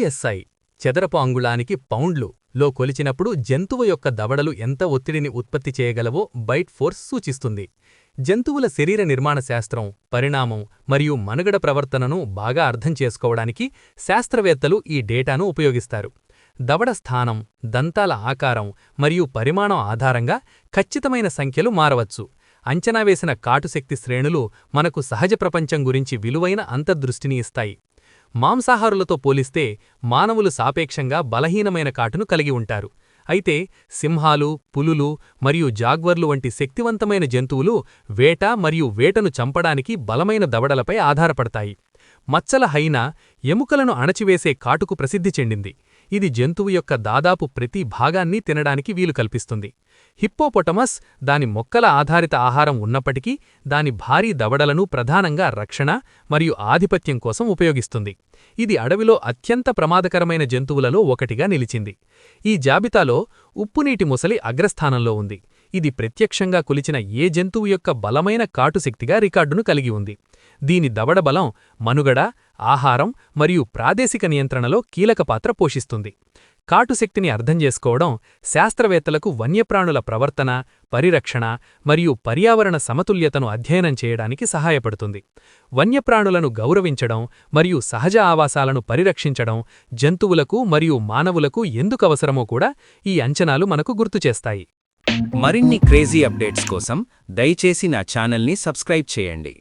PSI చదరపు అంగుళానికి పౌండ్లు లో కొలిచినప్పుడు జంతువు యొక్క దవడలు ఎంత ఒత్తిడిని ఉత్పత్తి చేయగలవో బైట్ ఫోర్స్ సూచిస్తుంది. జంతువుల శరీర నిర్మాణ శాస్త్రం, పరిణామం మరియు మనుగడ ప్రవర్తనను బాగా అర్థం చేసుకోవడానికి శాస్త్రవేత్తలు ఈ డేటాను ఉపయోగిస్తారు. దవడ స్థానం, దంతాల ఆకారం మరియు పరిమాణం ఆధారంగా ఖచ్చితమైన సంఖ్యలు మారవచ్చు. అంచనావేసిన కాటుశక్తి శ్రేణులు మనకు సహజ ప్రపంచం గురించి విలువైన అంతర్దృష్టిని ఇస్తాయి. మాంసాహారులతో పోలిస్తే మానవులు సాపేక్షంగా బలహీనమైన కాటును కలిగి ఉంటారు. అయితే సింహాలు, పులులు మరియు జాగ్వర్లు వంటి శక్తివంతమైన జంతువులు వేట మరియు వేటను చంపడానికి బలమైన దవడలపై ఆధారపడతాయి. మచ్చల హైనా ఎముకలను అణచివేసే కాటుకు ప్రసిద్ధి చెందింది. ఇది జంతువు యొక్క దాదాపు ప్రతి భాగాన్ని తినడానికి వీలు కల్పిస్తుంది. హిప్పోపొటమస్ దాని మొక్కల ఆధారిత ఆహారం ఉన్నప్పటికీ దాని భారీ దవడలను ప్రధానంగా రక్షణ మరియు ఆధిపత్యం కోసం ఉపయోగిస్తుంది. ఇది అడవిలో అత్యంత ప్రమాదకరమైన జంతువులలో ఒకటిగా నిలిచింది. ఈ జాబితాలో ఉప్పునీటి మొసలి అగ్రస్థానంలో ఉంది. ఇది ప్రత్యక్షంగా కొలిచిన ఏ జంతువు యొక్క బలమైన కాటుశక్తిగా రికార్డును కలిగి ఉంది. దీని దవడ బలం మనుగడ, ఆహారం మరియు ప్రాదేశిక నియంత్రణలో కీలక పాత్ర పోషిస్తుంది. కాటుశక్తిని అర్థం చేసుకోవడం శాస్త్రవేత్తలకు వన్యప్రాణుల ప్రవర్తన, పరిరక్షణ మరియు పర్యావరణ సమతుల్యతను అధ్యయనం చేయడానికి సహాయపడుతుంది. వన్యప్రాణులను గౌరవించడం మరియు సహజ ఆవాసాలను పరిరక్షించడం జంతువులకు మరియు మానవులకు ఎందుకవసరమో కూడా ఈ అంచనాలు మనకు గుర్తుచేస్తాయి. మరిన్ని క్రేజీ అప్డేట్స్ కోసం దయచేసి నా ఛానల్ని సబ్స్క్రైబ్ చేయండి.